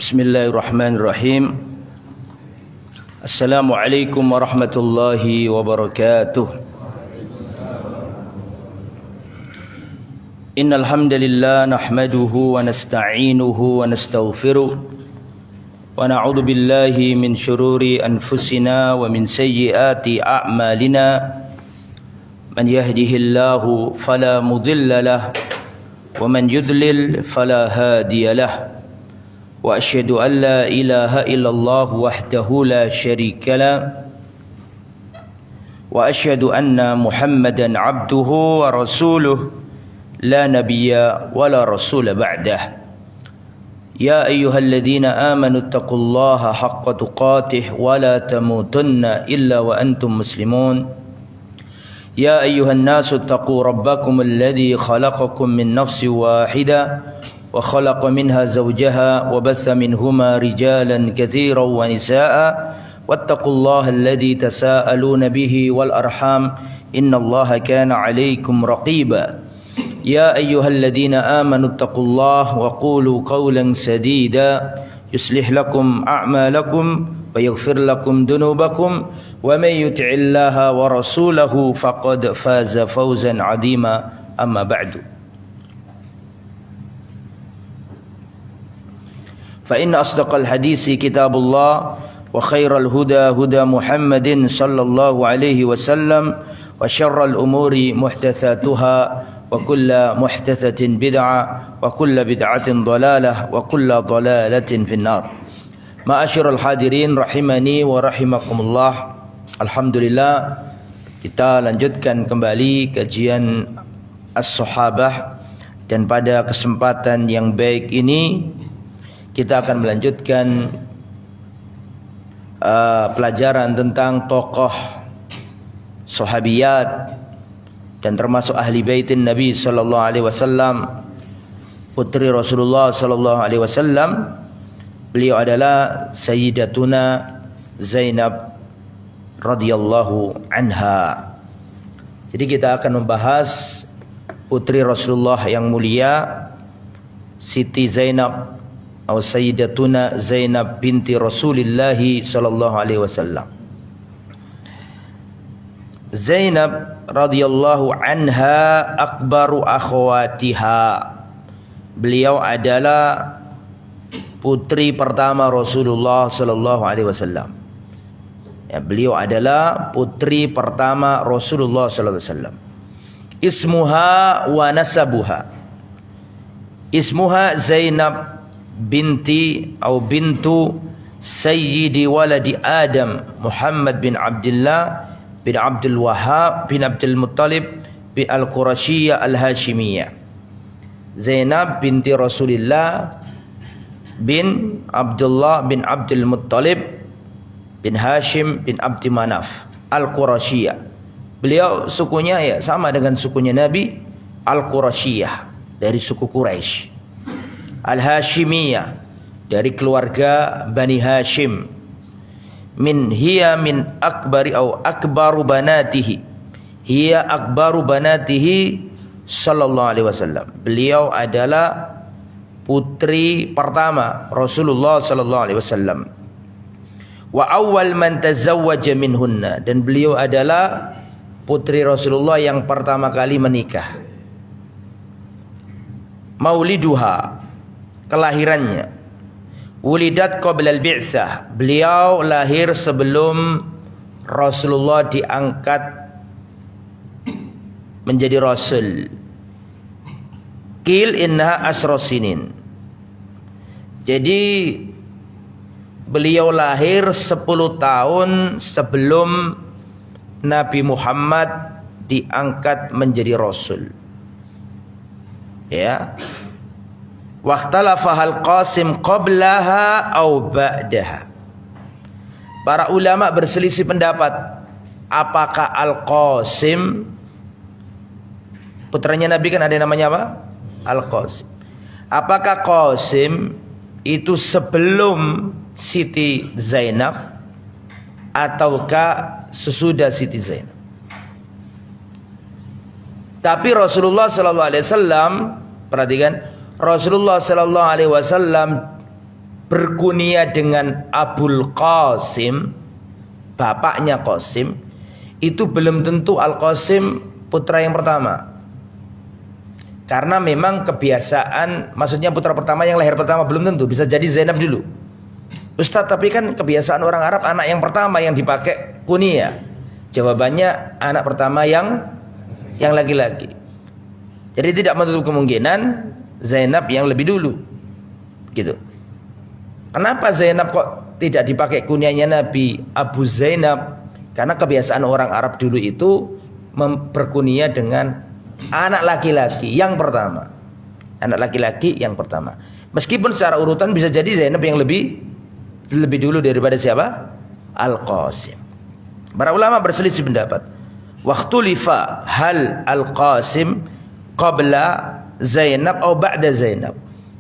Bismillahirrahmanirrahim. Assalamualaikum warahmatullahi wabarakatuh. Innal hamdalillah nahmaduhu wa nasta'inuhu wa nastaghfiruh wa na'udzu billahi min shururi anfusina wa min sayyiati a'malina. Man yahdihillahu fala mudilla lahu wa man yudlil fala hadiya lahu. Wa asyhadu an la ilaha illallah wahdahu la syarika lah wa asyhadu anna Muhammadan abduhu wa rasuluh la nabiyya wa la rasula ba'dah. Ya ayyuhalladzina amanu taqullaha haqqa tuqatih wa la tamutunna illa wa antum muslimun. Ya ayyuhan nasu taqu rabbakum alladzi khalaqakum min nafsin wahidah وخلق منها زوجها وبث منهما رجالا كثيرا ونساء واتقوا الله الذي تساءلون به والأرحام إن الله كان عليكم رقيبا يا أيها الذين آمنوا اتقوا الله وقولوا قولا سديدا يصلح لكم أعمالكم ويغفر لكم ذنوبكم ومن يطع الله ورسوله فقد فاز فوزا عظيما أما بعد. فإن أصدق الحديث كتاب الله وخير الهدى هدى محمد صلى الله عليه وسلم وشر الأمور محدثاتها وكل محدثة بدعة وكل بدعة ضلالة وكل ضلالة في النار. معاشر الحاضرين rahimani wa rahimakumullah. Alhamdulillah, kita lanjutkan kembali kajian As-Sahabah, dan pada kesempatan yang baik ini kita akan melanjutkan pelajaran tentang tokoh sahabiyat dan termasuk ahli baitin Nabi sallallahu alaihi wasallam, putri Rasulullah sallallahu alaihi wasallam. Beliau adalah Sayyidatuna Zainab radhiyallahu anha. Jadi kita akan membahas putri Rasulullah yang mulia, Siti Zainab atau Sayyidatuna Zainab binti Rasulillah sallallahu alaihi wasallam. Zainab radhiyallahu anha akbaru akhwatiha. Beliau adalah putri pertama Rasulullah sallallahu alaihi wasallam. Ya, beliau adalah putri pertama Rasulullah sallallahu alaihi wasallam. Ismuha wa nasabuha. Ismuha Zainab binti atau bintu Sayyidi waladi Adam Muhammad bin Abdullah bin Abdul Wahhab bin Abdul Muttalib bin Al-Qurasyiyah Al-Hashimiyah. Zainab binti Rasulullah bin Abdullah bin Abdul Muttalib bin Hashim bin Abdi Manaf Al-Qurasyiyah. Beliau sukunya ya sama dengan sukunya Nabi, Al-Qurasyiyah, dari suku Quraisy. Al-Hashimiyah, dari keluarga Bani Hashim. Hiya min akbari atau akbaru banatihi. Hiya akbaru banatihi sallallahu alaihi wasallam. Beliau adalah putri pertama Rasulullah sallallahu alaihi wasallam. Wa awwal man tazawwaja minhunna, dan beliau adalah putri Rasulullah yang pertama kali menikah. Mauliduha, kelahirannya. Wulidat qabla al-bi'tsah. Beliau lahir sebelum Rasulullah diangkat menjadi rasul. Qil innaha asrasinin. Jadi beliau lahir 10 tahun sebelum Nabi Muhammad diangkat menjadi rasul. Ya. Waqtalafa al-Qasim qablaha au ba'daha. Para ulama berselisih pendapat, apakah Al-Qasim, putranya Nabi kan ada yang namanya apa? Al-Qasim. Apakah Qasim itu sebelum Siti Zainab ataukah sesudah Siti Zainab? Tapi Rasulullah sallallahu alaihi wasallam, perhatikan, Rasulullah sallallahu alaihi wasallam berkunia dengan Abul Qasim, bapaknya Qasim, itu belum tentu Al-Qasim putra yang pertama. Karena memang kebiasaan, maksudnya putra pertama yang lahir pertama belum tentu, bisa jadi Zainab dulu. Ustadz, tapi kan kebiasaan orang Arab anak yang pertama yang dipakai kunia. Jawabannya anak pertama yang laki-laki. Jadi tidak menutup kemungkinan Zainab yang lebih dulu. Gitu. Kenapa Zainab kok tidak dipakai kunianya Nabi Abu Zainab? Karena kebiasaan orang Arab dulu itu berkunia dengan anak laki-laki yang pertama. Anak laki-laki yang pertama. Meskipun secara urutan bisa jadi Zainab yang lebih dulu daripada siapa? Al-Qasim. Para ulama berselisih pendapat. Waqtulifa hal Al-Qasim qabla Zainab atau ba'da Zainab.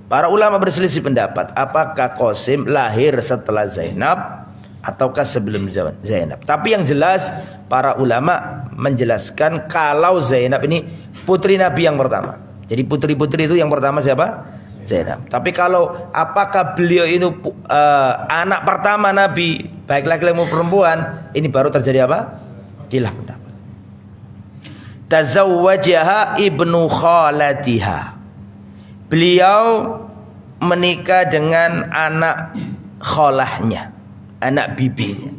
Para ulama berselisih pendapat, apakah Qasim lahir setelah Zainab ataukah sebelum Zainab. Tapi yang jelas para ulama menjelaskan kalau Zainab ini putri Nabi yang pertama. Jadi putri-putri itu yang pertama siapa? Zainab. Tapi kalau apakah beliau ini anak pertama Nabi, baik laki-laki maupun perempuan, ini baru terjadi apa? Khilaf pendapat. Tazawwajaha ibnu khalatiha. Beliau menikah dengan anak kholahnya, anak bibinya.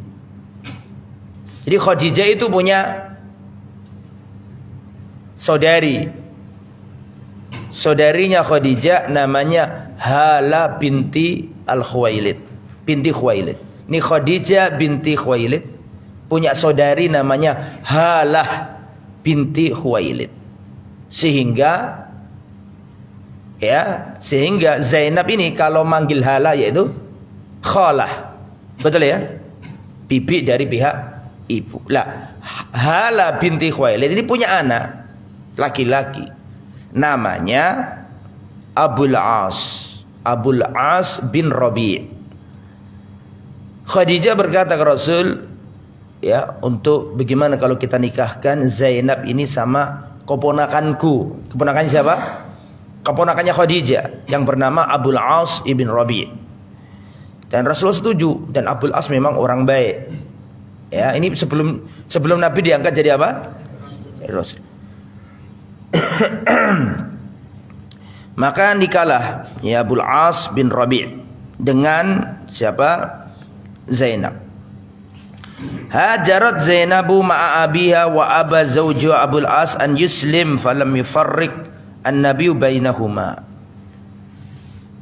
Jadi Khadijah itu punya saudari. Saudarinya Khadijah namanya Hala binti Al-Khuwailid, binti Khuwailid. Ini Khadijah binti Khuwailid punya saudari namanya Halah binti Khuwailid. Sehingga Zainab ini kalau manggil Hala yaitu Khalah. Betul ya? Bibi dari pihak ibu. Lah, Hala binti Khuwailid ini punya anak laki-laki. Namanya Abul As bin Rabi'. Khadijah berkata ke Rasul, ya, untuk bagaimana kalau kita nikahkan Zainab ini sama keponakanku. Keponakannya siapa? Keponakannya Khadijah yang bernama Abul As ibn Rabi'. Dan Rasulullah setuju, dan Abul As memang orang baik. Ya, ini sebelum Nabi diangkat jadi apa? Jadi Rasul. Maka nikahlah ya Abul As bin Rabi' dengan siapa? Zainab. Hajarat Zainabu ma'a abiha wa aba zawju Abul As an yuslim falam yufarriq an-nabiy bainahuma.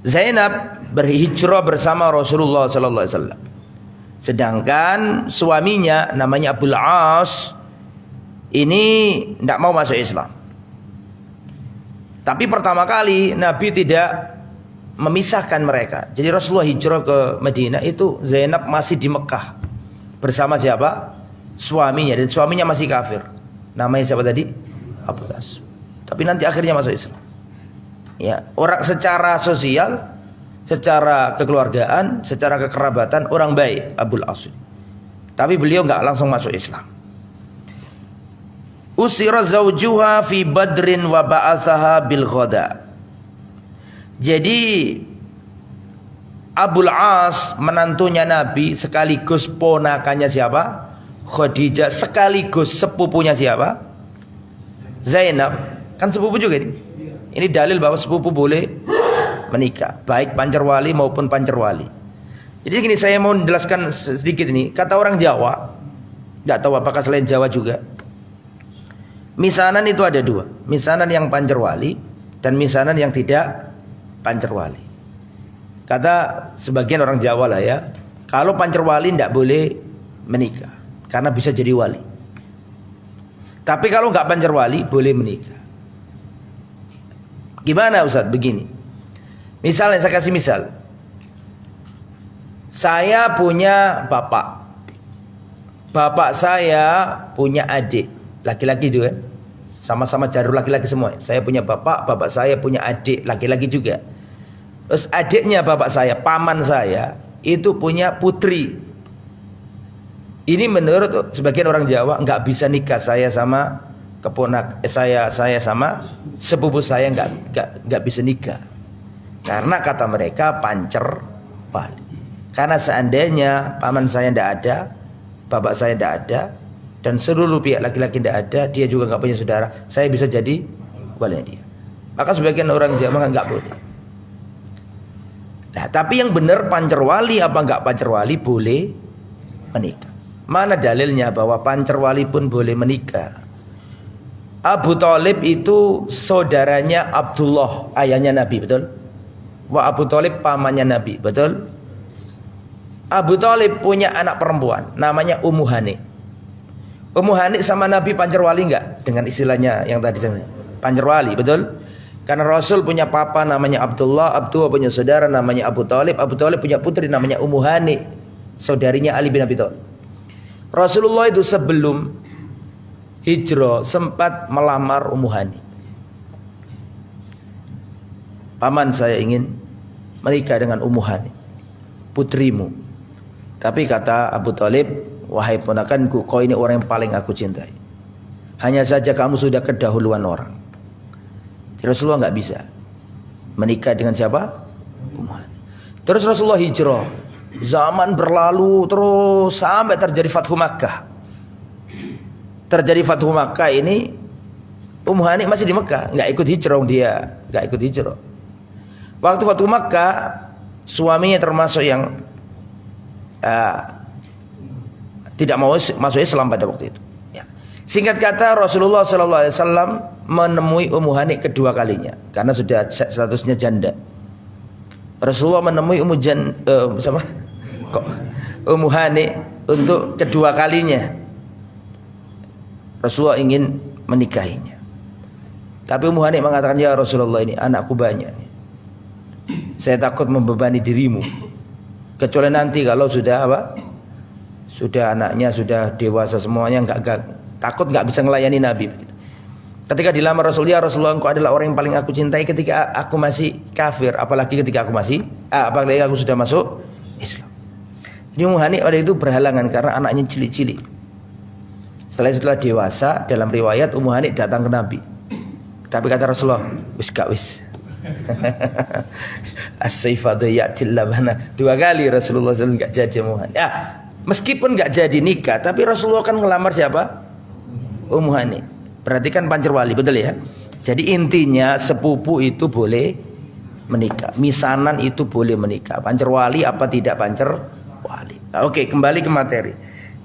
Zainab berhijrah bersama Rasulullah sallallahu alaihi wasallam. Sedangkan suaminya namanya Abul As ini tidak mau masuk Islam. Tapi pertama kali Nabi tidak memisahkan mereka. Jadi Rasulullah hijrah ke Madinah itu Zainab masih di Mekah bersama siapa? Suaminya, dan suaminya masih kafir. Namanya siapa tadi? Abul As. Tapi nanti akhirnya masuk Islam. Ya, orang secara sosial, secara kekeluargaan, secara kekerabatan orang baik Abul As. Tapi beliau nggak langsung masuk Islam. Usira zawjuha fi Badrin wa ba'athaha bil ghada. Jadi Abul As menantunya Nabi sekaligus ponakannya siapa? Khadijah, sekaligus sepupunya siapa? Zainab. Kan sepupu juga ini. Ini dalil bahwa sepupu boleh menikah, baik pancerwali maupun pancerwali. Jadi gini, saya mau menjelaskan sedikit ini. Kata orang Jawa, nggak tahu apakah selain Jawa juga. Misanan itu ada dua, misanan yang pancerwali dan misanan yang tidak pancerwali. Kata sebagian orang Jawa lah ya, kalau pancerwali tidak boleh menikah karena bisa jadi wali. Tapi kalau nggak pancerwali boleh menikah. Gimana Ustadz? Begini, misalnya saya kasih misal, saya punya bapak, bapak saya punya adik laki-laki juga, sama-sama jalur laki-laki semua. Saya punya bapak, bapak saya punya adik laki-laki juga. Terus adiknya bapak saya, paman saya, itu punya putri. Ini menurut sebagian orang Jawa nggak bisa nikah saya sama saya sama sepupu saya nggak bisa nikah. Karena kata mereka wali. Karena seandainya paman saya tidak ada, bapak saya tidak ada, dan seluruh pihak laki-laki tidak ada, dia juga nggak punya saudara, saya bisa jadi walinya dia. Maka sebagian orang Jawa nggak boleh. Nah, tapi yang benar pancerwali apa nggak pancerwali boleh menikah. Mana dalilnya bahwa pancerwali pun boleh menikah? Abu Thalib itu saudaranya Abdullah, ayahnya Nabi, betul? Wa Abu Thalib pamannya Nabi, betul? Abu Thalib punya anak perempuan namanya Ummu Hani. Ummu Hani sama Nabi pancerwali enggak? Dengan istilahnya yang tadi saya pancerwali, betul? Karena Rasul punya papa namanya Abdullah, Abdullah punya saudara namanya Abu Thalib punya putri namanya Ummu Hani, saudarinya Ali bin Abi Thalib. Rasulullah itu sebelum hijrah sempat melamar Ummu Hani. Paman saya ingin menikah dengan Ummu Hani, putrimu. Tapi kata Abu Thalib, wahai ponakanku, kau ini orang yang paling aku cintai. Hanya saja kamu sudah kedahuluan orang. Rasulullah nggak bisa menikah dengan siapa? Ummu Hani. Terus Rasulullah hijrah. Zaman berlalu terus sampai terjadi Fathu Makkah. Terjadi Fathu Makkah ini, Ummu Hani masih di Makkah, nggak ikut hijrah dia, nggak ikut hijrah. Waktu Fathu Makkah, suaminya termasuk yang tidak mau masuk Islam pada waktu itu. Ya. Singkat kata, Rasulullah SAW menemui Ummu Hani kedua kalinya karena sudah statusnya janda. Rasulullah menemui Ummu Hani untuk kedua kalinya. Rasulullah ingin menikahinya. Tapi Ummu Hani mengatakan, ya Rasulullah, ini anakku banyak. Saya takut membebani dirimu. Kecuali nanti kalau sudah sudah anaknya sudah dewasa semuanya, takut nggak bisa melayani Nabi. Ketika dilamar Rasulullah, Rasulullah, engkau adalah orang yang paling aku cintai ketika aku masih kafir, apalagi ketika apalagi aku sudah masuk Islam. Jadi Ummu Hani pada itu berhalangan karena anaknya cilik-cilik. Setelah dewasa, dalam riwayat Ummu Hani datang ke Nabi. Tapi kata Rasulullah, wis. As-sayfadu ya'til labana. 2 kali Rasulullah SAW nggak jadi Ummu Hani. Meskipun nggak jadi nikah, tapi Rasulullah kan ngelamar siapa? Ummu Hani. Berarti kan pancerwali, betul ya? Jadi intinya sepupu itu boleh menikah, misanan itu boleh menikah. Pancerwali apa tidak pancerwali? Oke, kembali ke materi.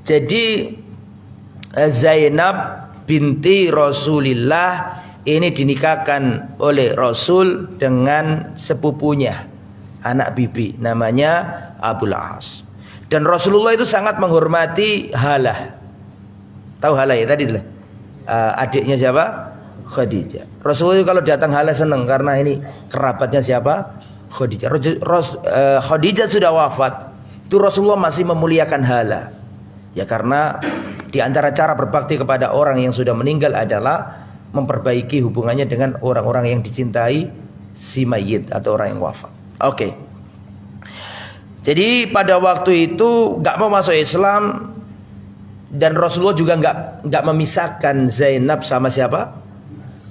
Jadi Zainab binti Rasulillah ini dinikahkan oleh Rasul dengan sepupunya, anak bibi, namanya Abul As. Dan Rasulullah itu sangat menghormati Halah. Tahu Halah ya tadi lah. Adiknya siapa? Khadijah. Rasulullah kalau datang Halah senang karena ini kerabatnya siapa? Khadijah. Khadijah sudah wafat. Itu Rasulullah masih memuliakan Halah. Ya karena di antara cara berbakti kepada orang yang sudah meninggal adalah memperbaiki hubungannya dengan orang-orang yang dicintai si mayit atau orang yang wafat. Oke. Jadi pada waktu itu nggak mau masuk Islam. Dan Rasulullah juga nggak memisahkan Zainab sama siapa?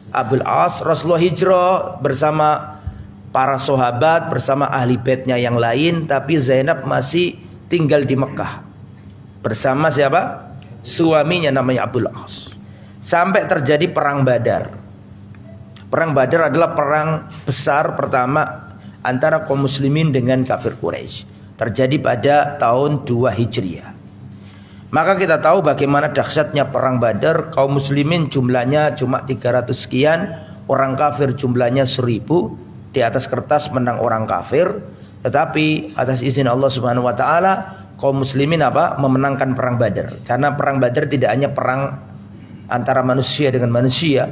Abul As. Rasulullah hijrah bersama para sahabat, bersama ahli baitnya yang lain, tapi Zainab masih tinggal di Mekah bersama siapa? Suaminya namanya Abul As. Sampai terjadi perang Badar. Perang Badar adalah perang besar pertama antara kaum muslimin dengan kafir Quraisy. Terjadi pada tahun 2 Hijriah. Maka kita tahu bagaimana dahsyatnya perang Badar. Kaum muslimin jumlahnya cuma 300 sekian, orang kafir jumlahnya 1000. Di atas kertas menang orang kafir, tetapi atas izin Allah Subhanahu wa taala kaum muslimin memenangkan perang Badar. Karena perang Badar tidak hanya perang antara manusia dengan manusia,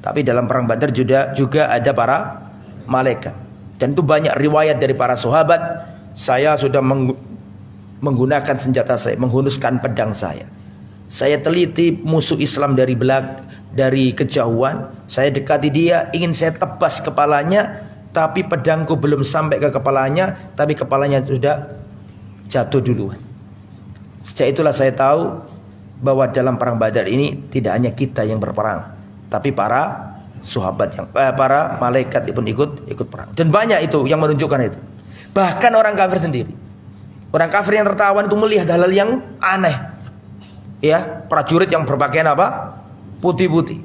tapi dalam perang Badar juga ada para malaikat. Dan itu banyak riwayat dari para sahabat. Saya sudah menggunakan senjata saya, menghunuskan pedang saya. Saya teliti musuh Islam dari kejauhan. Saya dekati dia, ingin saya tebas kepalanya, tapi pedangku belum sampai ke kepalanya, tapi kepalanya sudah jatuh duluan. Sejak itulah saya tahu bahwa dalam perang Badar ini tidak hanya kita yang berperang, tapi para sahabat para malaikat pun ikut perang. Dan banyak itu yang menunjukkan itu. Bahkan orang kafir sendiri. Orang kafir yang tertawan itu melihat hal-hal yang aneh. Ya, prajurit yang berpakaian apa? Putih-putih.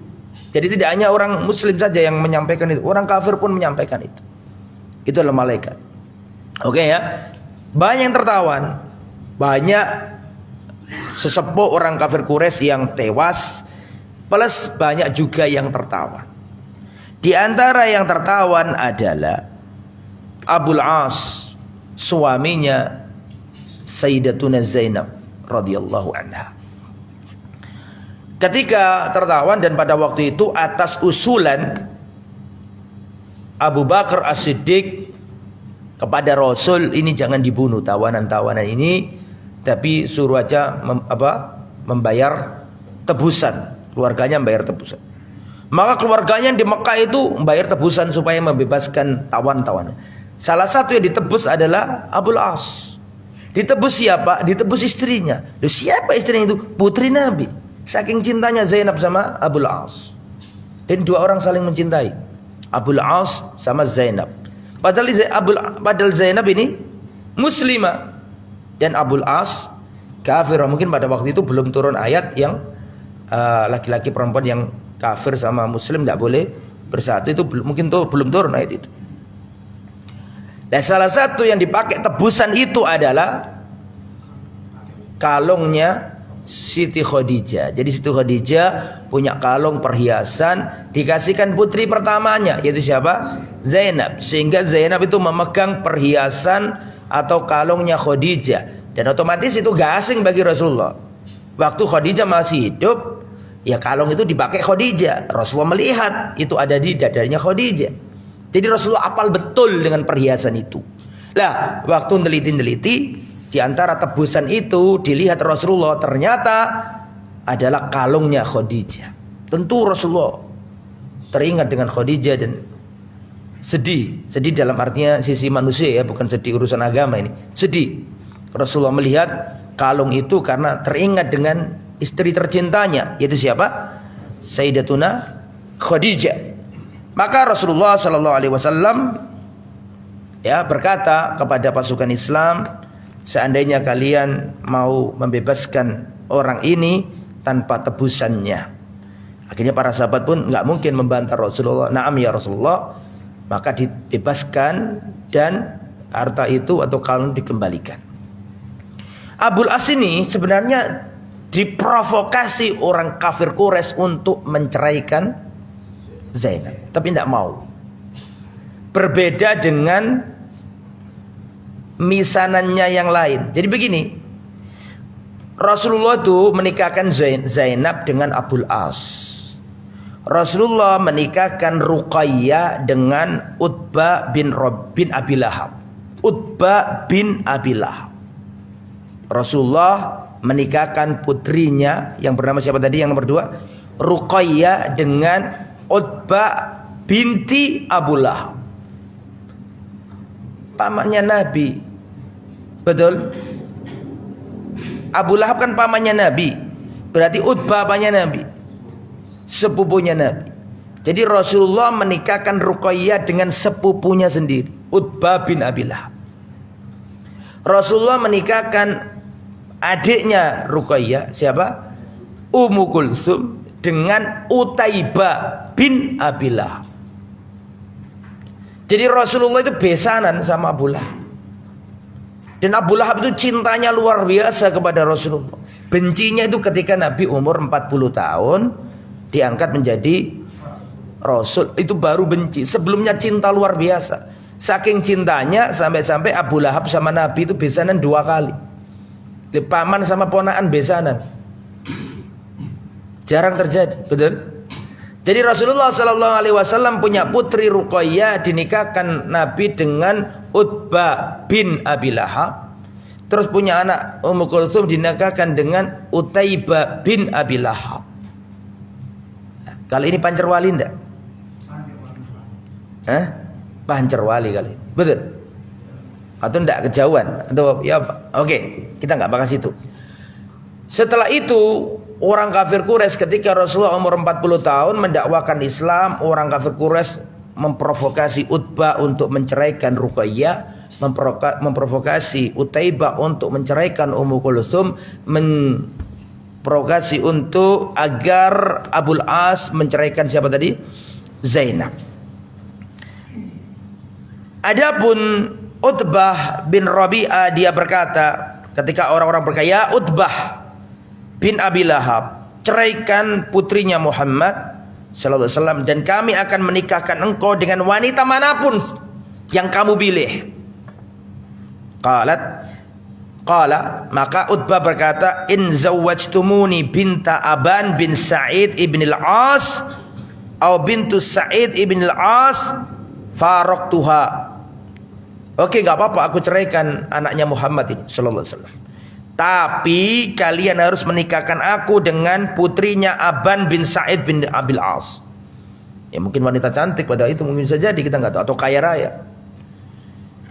Jadi tidak hanya orang muslim saja yang menyampaikan itu, orang kafir pun menyampaikan itu. Itu adalah malaikat. Oke ya. Banyak yang tertawan. Banyak sesepuh orang kafir Quraisy yang tewas, plus banyak juga yang tertawan. Di antara yang tertawan adalah Abul As, suaminya Sayyidatuna Zainab radhiyallahu anha. Ketika tertawan dan pada waktu itu atas usulan Abu Bakar As-Siddiq kepada Rasul, ini jangan dibunuh tawanan-tawanan ini, tapi suruh aja membayar tebusan, keluarganya membayar tebusan. Maka keluarganya di Mekah itu membayar tebusan supaya membebaskan tawan-tawanan. Salah satu yang ditebus adalah Abul As. Ditebus siapa? Ditebus istrinya. Loh, siapa istrinya itu? Putri Nabi. Saking cintanya Zainab sama Abul As. Dan dua orang saling mencintai, Abul As sama Zainab. Padahal Zainab ini muslimah dan Abul As kafir. Mungkin pada waktu itu belum turun ayat yang laki-laki perempuan yang kafir sama muslim tidak boleh bersatu. Itu mungkin belum turun ayat itu. Dan salah satu yang dipakai tebusan itu adalah kalungnya Siti Khadijah. Jadi Siti Khadijah punya kalung perhiasan, dikasihkan putri pertamanya, yaitu siapa? Zainab. Sehingga Zainab itu memegang perhiasan atau kalungnya Khadijah. Dan otomatis itu gak asing bagi Rasulullah. Waktu Khadijah masih hidup, ya kalung itu dipakai Khadijah. Rasulullah melihat itu ada di dadanya Khadijah. Jadi Rasulullah apal betul dengan perhiasan itu. Lah, waktu neliti-neliti, di antara tebusan itu dilihat Rasulullah ternyata adalah kalungnya Khadijah. Tentu Rasulullah teringat dengan Khadijah dan sedih. Sedih dalam artinya sisi manusia ya, bukan sedih urusan agama ini. Sedih. Rasulullah melihat kalung itu karena teringat dengan istri tercintanya, yaitu siapa? Sayyidatuna Khadijah. Maka Rasulullah sallallahu alaihi wasallam ya berkata kepada pasukan Islam, seandainya kalian mau membebaskan orang ini tanpa tebusannya. Akhirnya para sahabat pun nggak mungkin membantah Rasulullah. Naam ya Rasulullah. Maka dibebaskan dan harta itu atau kalung dikembalikan. Abul As ini sebenarnya diprovokasi orang kafir Quraisy untuk menceraikan Zainab, tapi tidak mau. Berbeda dengan misanannya yang lain. Jadi begini, Rasulullah itu menikahkan Zainab dengan Abul As. Rasulullah menikahkan Ruqayyah dengan Utbah bin Abi Lahab. Utbah bin Abi Lahab. Rasulullah menikahkan putrinya yang bernama siapa tadi yang nomor 2? Ruqayyah dengan Utbah binti Abu Lahab. Pamannya Nabi. Betul? Abu Lahab kan pamannya Nabi. Berarti Utbah pamannya Nabi, sepupunya Nabi. Jadi Rasulullah menikahkan Ruqayyah dengan sepupunya sendiri, Utbah bin Abi Lahab. Rasulullah menikahkan adiknya Ruqayyah, siapa? Ummu Kulsum, dengan Utaibah bin Abi Lahab. Jadi Rasulullah itu besanan sama Abu Lahab. Dan Abu Lahab itu cintanya luar biasa kepada Rasulullah. Bencinya itu ketika Nabi umur 40 tahun diangkat menjadi Rasul, itu baru benci. Sebelumnya cinta luar biasa. Saking cintanya sampai-sampai Abu Lahab sama Nabi itu besanan 2 kali. Paman sama ponakan besanan. Jarang terjadi, betul? Jadi Rasulullah sallallahu alaihi wasallam punya putri Ruqayyah, dinikahkan Nabi dengan Utbah bin Abi Lahab. Terus punya anak Ummu Kulsum dinikahkan dengan Utaibah bin Abi Lahab. Kali ini Pancerwali enggak? Hah? Pancerwali kali. Betul? Atau enggak kejauhan? Atau ya oke, kita enggak bahas itu. Setelah itu orang kafir Quraisy ketika Rasulullah umur 40 tahun mendakwakan Islam, orang kafir Quraisy memprovokasi Utbah untuk menceraikan Ruqayyah, memprovokasi Utaibah untuk menceraikan Ummu Kulthum, memprovokasi untuk agar Abul As menceraikan siapa tadi? Zainab. Adapun Utbah bin Rabi'ah, dia berkata ketika orang-orang berkata, "Ya Utbah bin Abi Lahab, ceraikan putrinya Muhammad sallallahu alaihi wasallam dan kami akan menikahkan engkau dengan wanita manapun yang kamu pilih." Qala, maka Utbah berkata, "In zawwajtumuni binta Aban bin Sa'id ibn al-As atau bintu Sa'id ibn al-As faraqtuha." Oke, enggak apa-apa aku ceraikan anaknya Muhammad ini sallallahu alaihi wasallam. Tapi kalian harus menikahkan aku dengan putrinya Aban bin Sa'id bin Abil As. Ya mungkin wanita cantik, padahal itu mungkin bisa jadi, kita nggak tahu, atau kaya raya.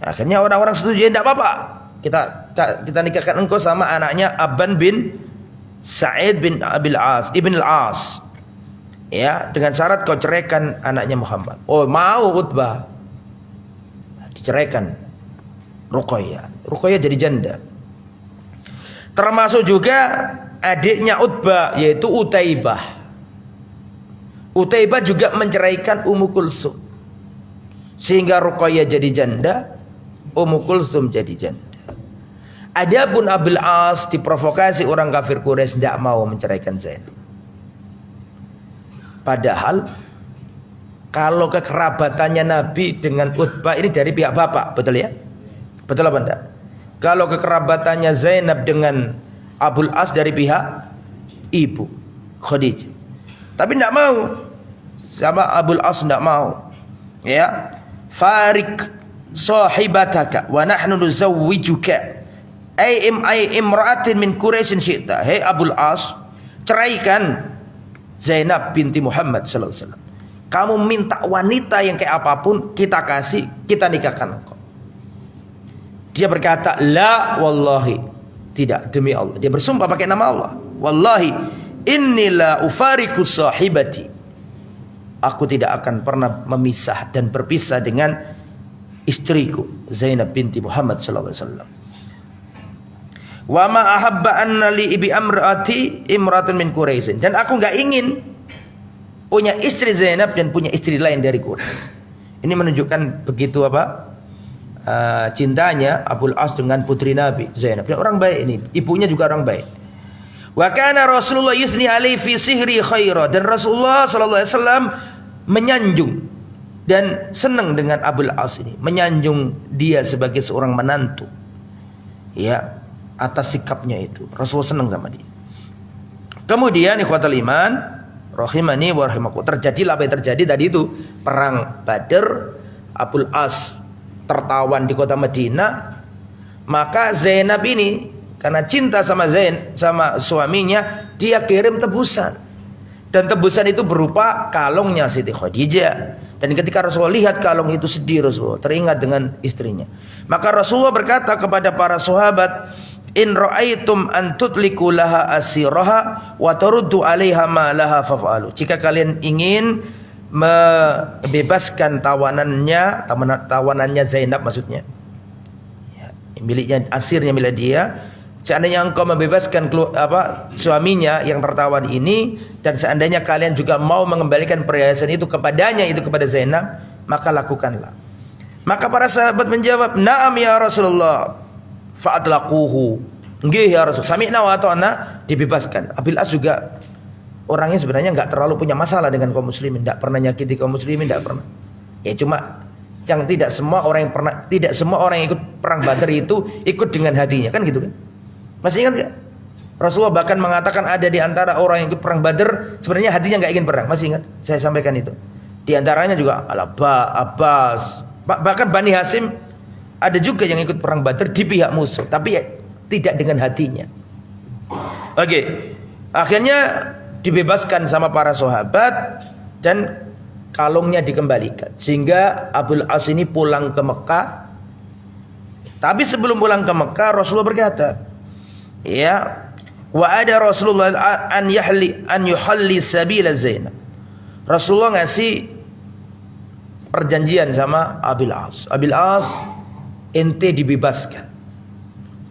Akhirnya orang-orang setuju, ya enggak apa-apa. Kita nikahkan engkau sama anaknya Aban bin Sa'id bin Abil As, Ibn al-As. Ya, dengan syarat kau ceraikan anaknya Muhammad. Oh, mau Utbah. Diceraikan Ruqayyah. Ruqayyah jadi janda. Termasuk juga adiknya Utbah, yaitu Utaibah. Utaibah juga menceraikan Ummu Kulthum, sehingga Ruqayyah jadi janda, Ummu Kulthum jadi janda. Adapun Abil As diprovokasi orang kafir Quraisy tidak mau menceraikan Zainab. Padahal kalau kekerabatannya Nabi dengan Utbah ini dari pihak bapak, betul ya? Betul apa enggak? Kalau kekerabatannya Zainab dengan Abul As dari pihak ibu Khadijah. Tapi tidak mau. Sama Abul As tidak mau. Ya. Farik sahibataka wa nahnu nuzawwijuka ay imra'atin min Quraisyin syi'ta. Hei Abul As, ceraikan Zainab binti Muhammad sallallahu alaihi wasallam. Kamu minta wanita yang kayak apapun, kita kasih, kita nikahkan engkau. Dia berkata, la wallahi, tidak, demi Allah. Dia bersumpah pakai nama Allah. Wallahi, inni la ufariku sahibati. Aku tidak akan pernah memisah dan berpisah dengan istriku Zainab binti Muhammad sallallahu alaihi wasallam. Wa ma ahabba anna li ibi amraati imratun min Quraisy. Dan aku enggak ingin punya istri Zainab dan punya istri lain dari Quraisy. Ini menunjukkan begitu apa? Cintanya Abul As dengan putri Nabi Zainab. Dan orang baik ini, ibunya juga orang baik. Wa kana Rasulullah yusni alaihi fi sihri khaira, dan Rasulullah sallallahu alaihi wasallam menyanjung dan senang dengan Abul As ini, menyanjung dia sebagai seorang menantu. Ya, atas sikapnya itu Rasulullah senang sama dia. Kemudian ikhwatul iman rahimani wa rahimakum, terjadilah apa yang terjadi tadi itu, perang Badar. Abul As tertawan di kota Madinah. Maka Zainab ini karena cinta sama sama suaminya, dia kirim tebusan. Dan tebusan itu berupa kalungnya Siti Khadijah. Dan ketika Rasulullah lihat kalung itu, sedih Rasulullah, teringat dengan istrinya. Maka Rasulullah berkata kepada para sahabat, in ra'aitum an tutliku laha asiraha wa taruddu 'alaiha ma laha faf'alu. Jika kalian ingin membebaskan tawanannya Zainab, maksudnya ya, miliknya, asirnya milik dia, seandainya engkau membebaskan suaminya yang tertawan ini, dan seandainya kalian juga mau mengembalikan perhiasan itu kepadanya, itu kepada Zainab, maka lakukanlah. Maka para sahabat menjawab, na'am ya Rasulullah, fa'atlaquhu. Nggih ya Rasul, sami'na wa ata'na, dibebaskan. Abil As juga orangnya sebenarnya enggak terlalu punya masalah dengan kaum muslimin, enggak pernah nyakiti kaum muslimin, enggak pernah. Ya cuma yang tidak semua orang yang ikut perang Badar itu ikut dengan hatinya, kan gitu kan? Masih ingat enggak? Rasulullah bahkan mengatakan ada di antara orang yang ikut perang Badar sebenarnya hatinya enggak ingin perang. Masih ingat? Saya sampaikan itu. Di antaranya juga Abbas, bahkan Bani Hasyim ada juga yang ikut perang Badar di pihak musuh, tapi ya, tidak dengan hatinya. Oke. Akhirnya dibebaskan sama para sahabat dan kalungnya dikembalikan, sehingga Abul As ini pulang ke Mekah. Tapi sebelum pulang ke Mekah, Rasulullah berkata, ya, wa ada Rasulullah an yuhalli sabila Zainab. Rasulullah ngasih perjanjian sama Abil As. Abil As, ente dibebaskan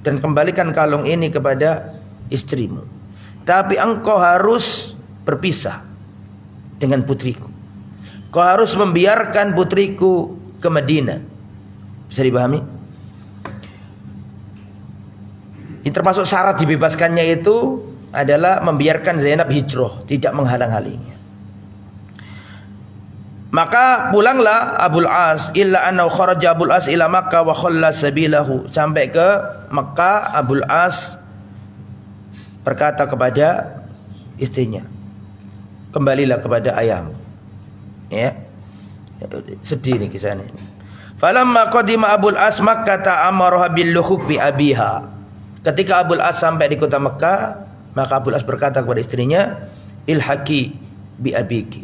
dan kembalikan kalung ini kepada istrimu. Tapi engkau harus berpisah dengan putriku. Kau harus membiarkan putriku ke Madinah. Bisa dipahami? Ini termasuk syarat dibebaskannya itu adalah membiarkan Zainab hijrah, tidak menghalang-halanginya. Maka pulanglah Abul As, illa annahu kharaja Abul As ila Makkah wa khalla sabilahu. Sampai ke Makkah, Abul As berkata kepada istrinya, kembalilah kepada ayahmu. Ya, sedih nih kisahnya. Falamma qadima Abul As Makkah ta'amaraha bil luhuq bi abiha. Ketika Abul As sampai di kota Makkah, maka Abul As berkata kepada istrinya, ilhaqi bi abiki.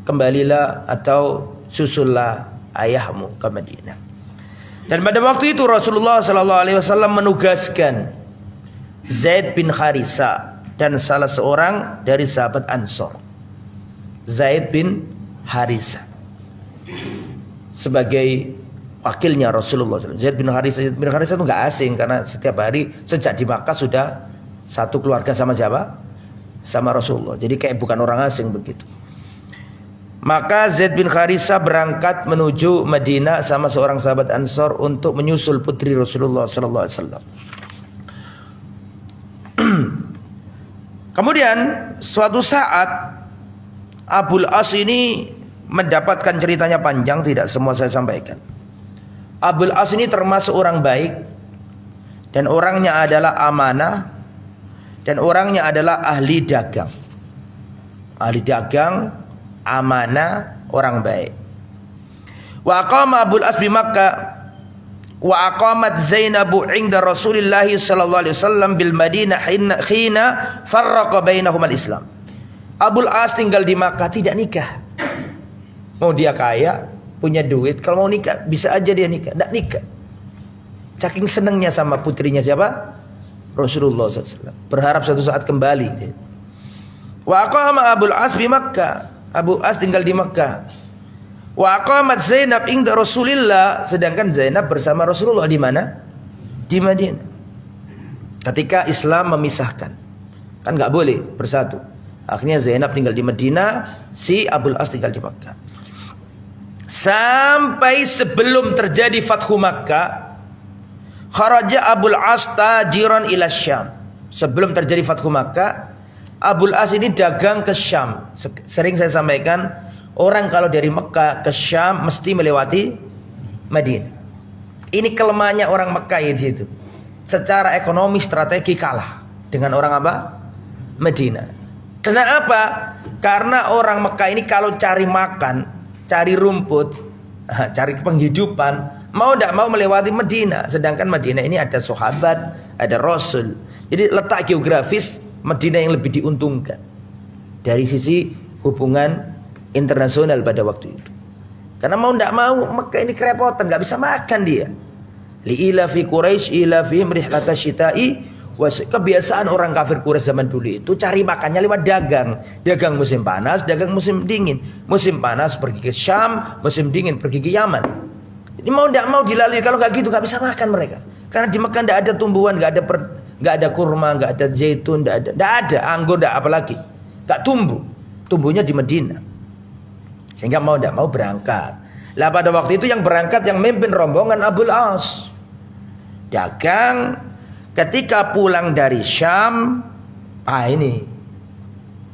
Kembalilah atau susullah ayahmu ke Madinah. Dan pada waktu itu Rasulullah sallallahu alaihi wasallam menugaskan Zaid bin Harisa dan salah seorang dari sahabat Ansor, Zaid bin Harisa, sebagai wakilnya Rasulullah SAW. Zaid bin Harisa itu nggak asing karena setiap hari sejak di Makkah sudah satu keluarga sama siapa? Sama Rasulullah. Jadi kayak bukan orang asing begitu. Maka Zaid bin Harisa berangkat menuju Madinah sama seorang sahabat Ansor untuk menyusul putri Rasulullah SAW. Kemudian suatu saat Abul As ini mendapatkan, ceritanya panjang, tidak semua saya sampaikan. Abul As ini termasuk orang baik dan orangnya adalah amanah dan orangnya adalah ahli dagang. Ahli dagang, amanah, orang baik. Wa aqama Abul As bi Makkah wa aqamat Zainabu 'inda Rasulillah sallallahu alaihi wasallam bil Madinah hina farraqa bainahum al-Islam. Abul As tinggal di Makkah, tidak nikah. Mau dia kaya, punya duit, kalau mau nikah bisa aja dia nikah, tidak nikah. Saking senangnya sama putrinya siapa? Rasulullah SAW. Berharap suatu saat kembali. Wa aqama Abul As bi Makkah. Abu As tinggal di Makkah. Wa aqamat Zainab inda Rasulillah, sedangkan Zainab bersama Rasulullah di mana? Di Madinah. Ketika Islam memisahkan, kan nggak boleh bersatu. Akhirnya Zainab tinggal di Madinah, si Abul As tinggal di Makkah. Sampai sebelum terjadi Fathu Makkah, kharaja Abul As tajiran ila Syam. Sebelum terjadi Fathu Makkah, Abul As ini dagang ke Syam. Sering saya sampaikan, orang kalau dari Mekah ke Syam mesti melewati Madinah. Ini kelemahannya orang Mekah ya di situ. Secara ekonomi strategi kalah dengan orang apa? Madinah. Kenapa? Karena orang Mekah ini kalau cari makan, cari rumput, cari penghidupan, mau tidak mau melewati Madinah. Sedangkan Madinah ini ada sahabat, ada Rasul. Jadi letak geografis Madinah yang lebih diuntungkan dari sisi hubungan internasional pada waktu itu. Karena mau tidak mau Mekah ini kerepotan, nggak bisa makan dia. Li'ila fi Quraisy ila fi rihlata syita'i. Kebiasaan orang kafir Quraisy zaman dulu itu cari makannya lewat dagang. Dagang musim panas, dagang musim dingin. Musim panas pergi ke Syam, musim dingin pergi ke Yaman. Jadi mau tidak mau dilalui. Kalau nggak gitu nggak bisa makan mereka. Karena di Mekah tidak ada tumbuhan, nggak ada kurma, nggak ada zaitun, nggak ada anggur, nggak apalagi, nggak tumbuh. Tumbuhnya di Madinah. Sehingga mau tidak mau berangkat. Lah pada waktu itu yang berangkat, yang memimpin rombongan Abul As. Dagang. Ketika pulang dari Syam, ini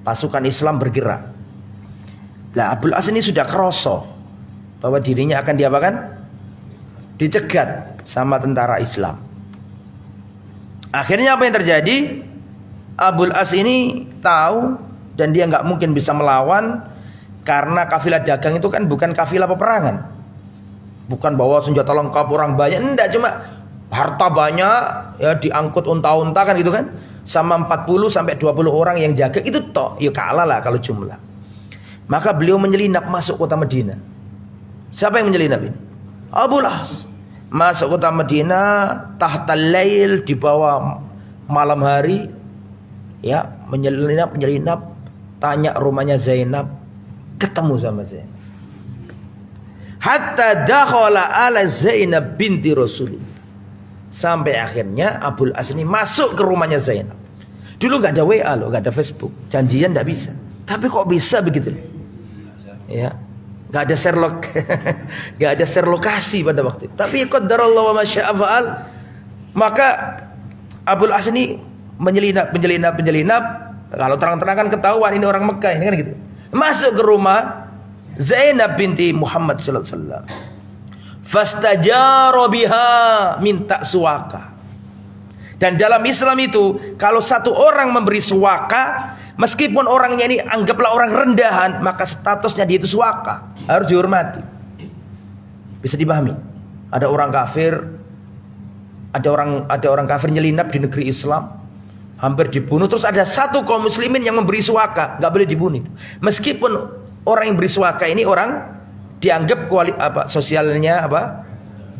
pasukan Islam bergerak. Lah Abul As ini sudah kroso bahwa dirinya akan diapakan? Dicegat sama tentara Islam. Akhirnya apa yang terjadi? Abul As ini tahu dan dia nggak mungkin bisa melawan karena kafilah dagang itu kan bukan kafilah peperangan. Bukan bawa senjata lengkap orang banyak, enggak, cuma harta banyak ya, diangkut unta-unta kan gitu kan, sama 40 sampai 20 orang yang jaga, itu toh ya kalah lah kalau jumlah. Maka beliau menyelinap masuk kota Madinah. Siapa yang menyelinap ini? Abul As. Masuk kota Madinah tahtal lail, di bawah malam hari ya, menyelinap tanya rumahnya Zainab, ketemu sama Zainab. hatta dakhala ala Zainab binti Rasulullah. Sampai akhirnya Abul As ini masuk ke rumahnya Zainab. Dulu nggak ada WA loh, nggak ada Facebook, janjian nggak bisa. Tapi kok bisa begitu? Ya, nggak ada nggak ada share lokasi pada waktu itu. Tapi qadarallahu wa masya'a fa'al. Maka Abul As ini menyelinap. Kalau terang-terangan ketahuan ini orang Mekah ini kan gitu. Masuk ke rumah Zainab binti Muhammad sallallahu alaihi wasallam. Fastajara biha, minta suaka. Dan dalam Islam itu kalau satu orang memberi suaka, meskipun orangnya ini anggaplah orang rendahan, maka statusnya dia itu suaka, harus dihormati. Bisa dipahami? Ada orang kafir, ada orang kafir nyelinap di negeri Islam, hampir dibunuh. Terus ada satu kaum muslimin yang memberi suaka, nggak boleh dibunuh. Meskipun orang yang beri suaka ini orang dianggap sosialnya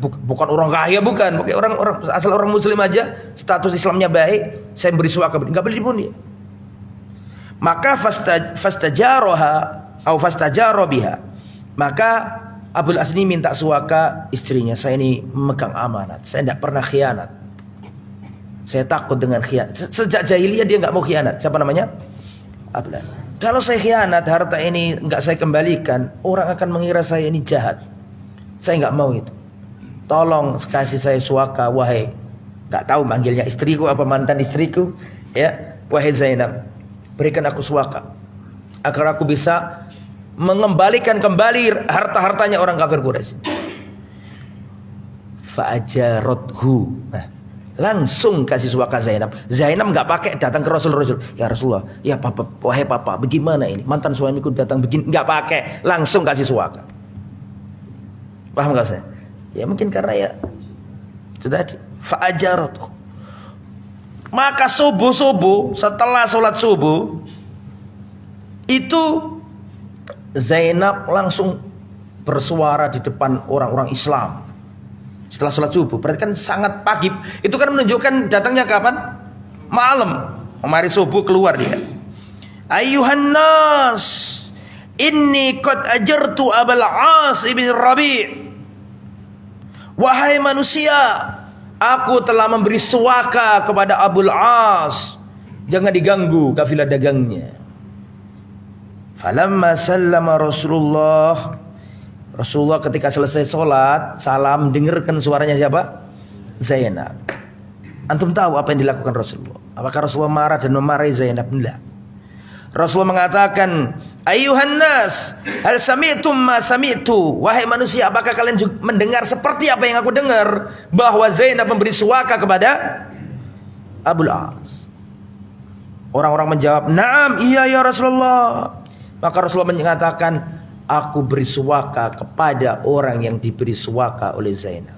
bukan orang kaya, bukan orang asal orang muslim aja, status Islamnya baik, saya beri suaka, nggak boleh dibunuh. Maka fastajaroha atau fastajaro biha. Maka Abul As ini minta suaka istrinya, saya ini memegang amanat, saya tidak pernah khianat, saya takut dengan khianat. Sejak jahiliyah dia nggak mau khianat. Siapa namanya? Abul As. Kalau saya khianat, harta ini nggak saya kembalikan, orang akan mengira saya ini jahat. Saya nggak mau itu. Tolong kasih saya suaka, wahai, nggak tahu manggilnya istriku apa mantan istriku, ya, wahai Zainab, berikan aku suaka agar aku bisa mengembalikan kembali harta-hartanya orang kafir Quraisy. Fa'ajarothu. Nah, langsung kasih suaka Zainab. Zainab nggak pakai datang ke Rasul. Ya Rasulullah, ya papa, wahai papa, bagaimana ini? Mantan suamiku datang begini, nggak pakai, langsung kasih suaka. Paham nggak saya? Ya mungkin karena ya sudah fa'ajarot. Maka subuh setelah sholat subuh itu Zainab langsung bersuara di depan orang-orang Islam. Setelah sholat subuh, berarti kan sangat pagi. Itu kan menunjukkan datangnya kapan? Malam. Kemarin subuh keluar dia. Ayuhan nas, inni qad ajartu Abul As ibn Rabi'. Wahai manusia, aku telah memberi suaka kepada Abul As. Jangan diganggu kafilah dagangnya. Falamma sallama Rasulullah ketika selesai sholat, salam, dengarkan suaranya siapa? Zainab. Antum tahu apa yang dilakukan Rasulullah? Apakah Rasulullah marah dan memarahi Zainab? Tidak. Rasulullah mengatakan, Ayuhan nas, hal sami'tum ma sami'tu. Wahai manusia, apakah kalian juga mendengar seperti apa yang aku dengar? Bahwa Zainab memberi suaka kepada Abul As. Orang-orang menjawab, Naam, iya ya Rasulullah. Maka Rasulullah mengatakan, aku beri suaka kepada orang yang diberi suaka oleh Zainab.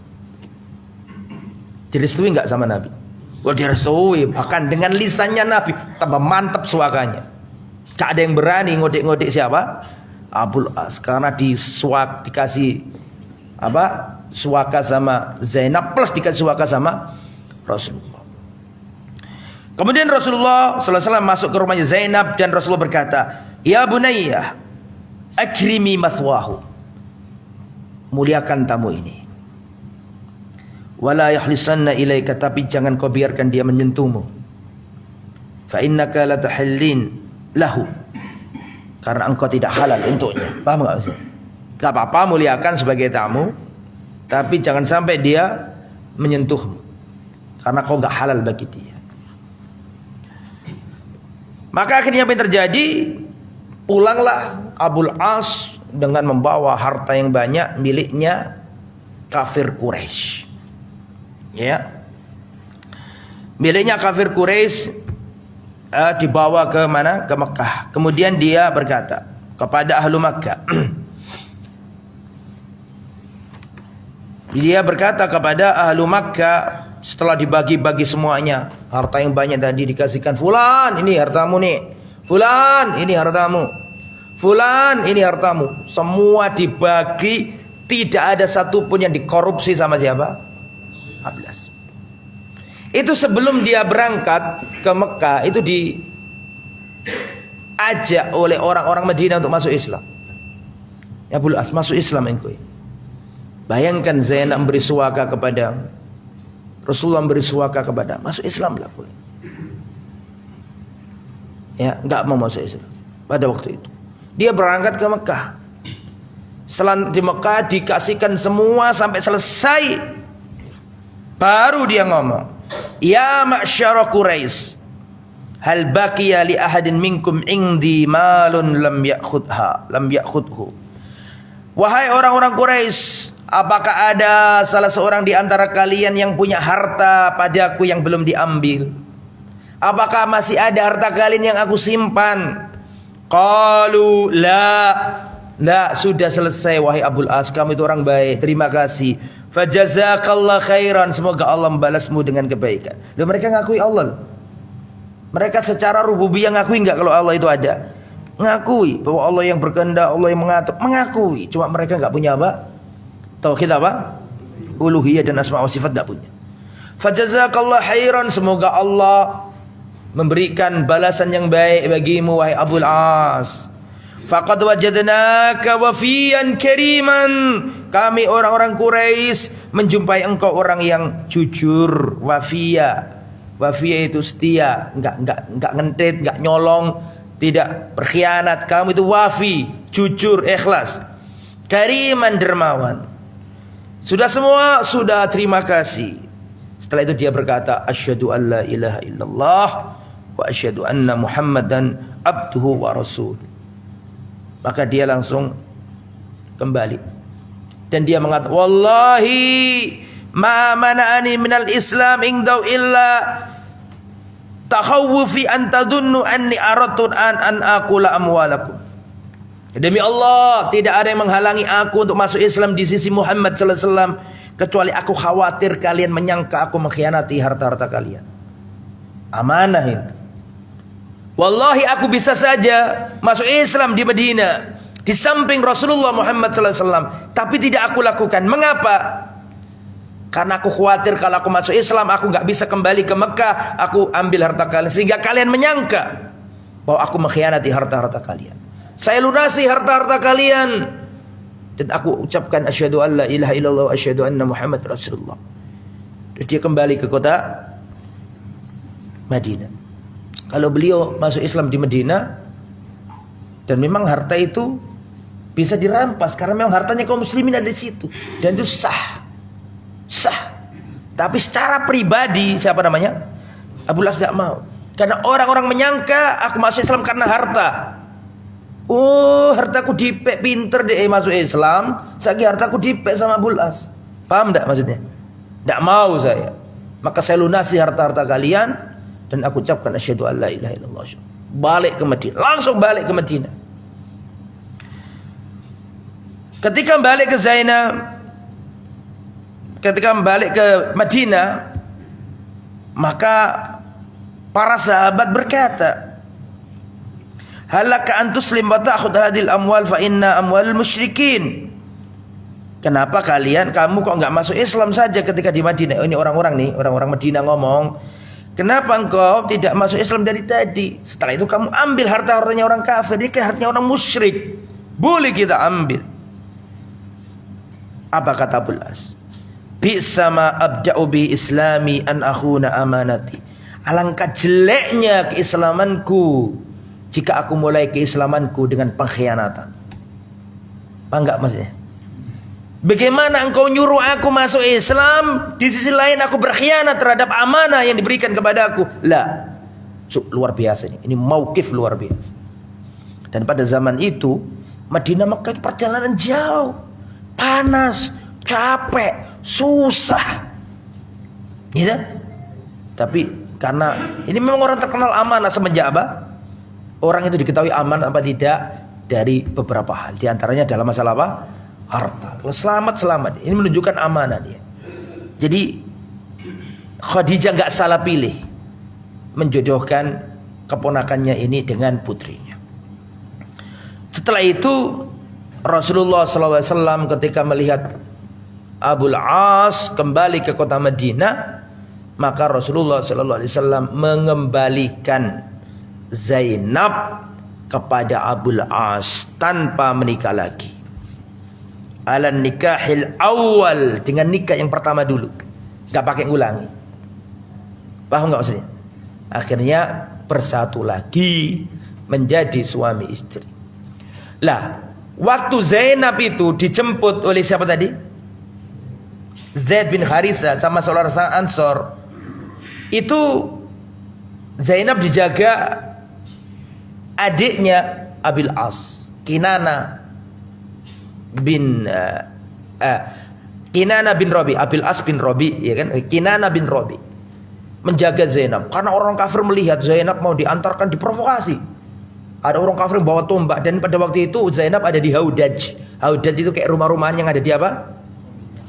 Direstui enggak sama Nabi? Wah, direstui, bahkan dengan lisannya Nabi tambah mantap suakanya. Gak ada yang berani ngodik-ngodik siapa? Abul As, karena dikasih suaka sama Zainab plus dikasih suaka sama Rasulullah. Kemudian Rasulullah sallallahu alaihi wasallam masuk ke rumahnya Zainab dan Rasulullah berkata, Ya Bunayyah, akrimi mathwahu. Muliakan tamu ini. Wala yahlisanna ilaika, tapi jangan kau biarkan dia menyentuhmu. Fa innaka la tahillin lahu, karena engkau tidak halal untuknya. Paham enggak Ustaz? Enggak apa-apa muliakan sebagai tamu, tapi jangan sampai dia menyentuhmu, karena kau enggak halal bagi dia. Maka akhirnya apa yang terjadi? Pulanglah Abul As dengan membawa harta yang banyak miliknya kafir Quraisy. Ya, miliknya kafir Quraisy dibawa ke mana? Ke Mekah. Kemudian dia berkata kepada ahlu Makkah. Dia berkata kepada ahlu Makkah setelah dibagi-bagi semuanya, harta yang banyak tadi dikasihkan, fulan ini hartamu nih, fulan ini hartamu, fulan ini hartamu, semua dibagi, tidak ada satupun yang dikorupsi sama siapa? Ablas. Itu sebelum dia berangkat ke Mekah, itu diajak oleh orang-orang Madinah untuk masuk Islam. Ya Abul As, masuk Islam engkau. Bayangkan Zainab memberi suaka kepada Rasulullah, memberi suaka kepada masuk Islam lah. Ya, enggak mau masuk Islam pada waktu itu. Dia berangkat ke Mekah. Setelah di Mekah dikasihkan semua sampai selesai, baru dia ngomong, "Ya ma'syara Quraisy, hal baqiya li ahadin minkum indi malun lam ya'khudhu." Wahai orang-orang Quraisy, apakah ada salah seorang di antara kalian yang punya harta padaku yang belum diambil? Apakah masih ada harta kalian yang aku simpan? Qalu la, sudah selesai wahai Abul As, kamu itu orang baik, terima kasih. Fajazakallah khairan, semoga Allah membalasmu dengan kebaikan. Dan mereka ngakui Allah. Mereka secara rububiyah ngakui enggak kalau Allah itu ada? Ngakui bahwa Allah yang berkehendak, Allah yang mengatur, mengakui. Cuma mereka enggak punya apa? Tauhid apa? Uluhiyah dan asma wa sifat enggak punya. Fajazakallah khairan, semoga Allah memberikan balasan yang baik bagimu wahai Abul As. Faqad wajadnaka wafiyan kariman, kami orang-orang Quraisy menjumpai engkau orang yang jujur. Wafia itu setia, enggak ngentit, enggak nyolong, tidak berkhianat. Kamu itu wafi, jujur, ikhlas. Kariman, dermawan. Sudah semua, sudah, terima kasih. Setelah itu dia berkata, asyhadu an la ilaha illallah wa asyhadu anna Muhammadan abduhu wa rasul. Maka dia langsung kembali dan dia mengatakan, wallahi ma mana'ani minal Islam indau illa takhawufi an tadunnu anni aradtu an aqula amwalakum. Demi Allah, tidak ada yang menghalangi aku untuk masuk Islam di sisi Muhammad sallallahu alaihi wasallam kecuali aku khawatir kalian menyangka aku mengkhianati harta-harta kalian. Amanah ini. Wallahi aku bisa saja masuk Islam di Madinah di samping Rasulullah Muhammad sallallahu alaihi wasallam, tapi tidak aku lakukan. Mengapa? Karena aku khawatir kalau aku masuk Islam aku nggak bisa kembali ke Mekah, aku ambil harta kalian sehingga kalian menyangka bahwa aku mengkhianati harta-harta kalian. Saya lunasi harta-harta kalian dan aku ucapkan asyhadu an la ilaha illallah wa asyhadu anna Muhammad Rasulullah. Terus dia kembali ke kota Madinah. Kalau beliau masuk Islam di Madinah dan memang harta itu bisa dirampas karena memang hartanya kaum muslimin ada di situ dan itu sah. Tapi secara pribadi siapa namanya? Abu Las tidak mau karena orang-orang menyangka aku masuk Islam karena harta. Oh, hartaku dipek, pinter deh masuk Islam, saya hartaku dipek sama Abu Las. Paham tidak maksudnya? Tidak mau saya. Maka saya lunasi harta-harta kalian dan aku ucapkan asyhadu an la ilaha illallah. Balik ke Madinah, langsung balik ke Madinah. Ketika balik ke Zainab, ketika balik ke Madinah, maka para sahabat berkata, halaka an tuslim wa ta'khudh hadhil amwal fa inna amwal musyrikin. Kenapa kamu kok enggak masuk Islam saja ketika di Madinah? Ini orang-orang Madinah ngomong, kenapa engkau tidak masuk Islam dari tadi? Setelah itu kamu ambil harta-hartanya orang kafir, ini kan hartanya orang musyrik. Boleh kita ambil. Apa kata Abu Las? Bi'sa ma abda'u bi islami an akhuna amanati. Alangkah jeleknya keislamanku jika aku mulai keislamanku dengan pengkhianatan. Apa enggak maksudnya? Bagaimana engkau nyuruh aku masuk Islam, di sisi lain aku berkhianat terhadap amanah yang diberikan kepadaku? Lah, luar biasa ini. Ini mauqif luar biasa. Dan pada zaman itu Madinah Mekah perjalanan jauh, panas, capek, susah, gitu. Tapi karena ini memang orang terkenal amanah semenjak apa? Orang itu diketahui aman apa tidak dari beberapa hal. Di antaranya dalam masalah apa? Harta. Kalau selamat. Ini menunjukkan amanah dia. Jadi Khadijah nggak salah pilih menjodohkan keponakannya ini dengan putrinya. Setelah itu Rasulullah SAW ketika melihat Abul As kembali ke kota Madinah, maka Rasulullah SAW mengembalikan Zainab kepada Abul As tanpa menikah lagi. ala nikahil awal, dengan nikah yang pertama dulu, nggak pakai ngulangi. Paham nggak maksudnya? Akhirnya bersatu lagi menjadi suami istri. Lah, waktu Zainab itu dijemput oleh siapa tadi? Zaid bin Harithah sama saudara Ansor. Itu Zainab dijaga adiknya Abil As, Kinana bin Rabi, Abil As bin Rabi, ya kan? Kinana bin Rabi menjaga Zainab karena orang kafir melihat Zainab mau diantarkan, diprovokasi. Ada orang kafir bawa tombak, dan pada waktu itu Zainab ada di Haudaj. Haudaj itu kayak rumah-rumahan yang ada di apa?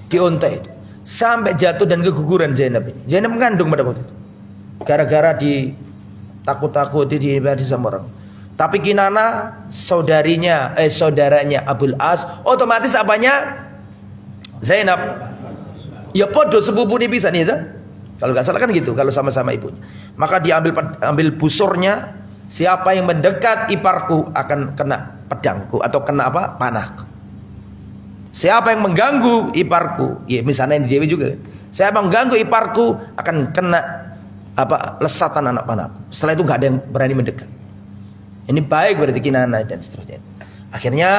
Di unta itu. Sampai jatuh dan keguguran Zainab. Zainab mengandung pada waktu itu. Gara-gara ditakut-takuti di sama orang. Tapi Kinana saudaranya Abul As, otomatis apanya? Zainab. Ya podo sepupu ini bisa nih, kalau nggak salah kan gitu, kalau sama-sama ibunya. Maka diambil busurnya, siapa yang mendekat iparku akan kena pedangku atau kena apa? Panahku. Siapa yang mengganggu iparku, ya misalnya ini Dewi juga. Siapa yang mengganggu iparku akan kena apa? Lesatan anak panahku. Setelah itu nggak ada yang berani mendekat. Ini baik berarti Kinana dan seterusnya. Akhirnya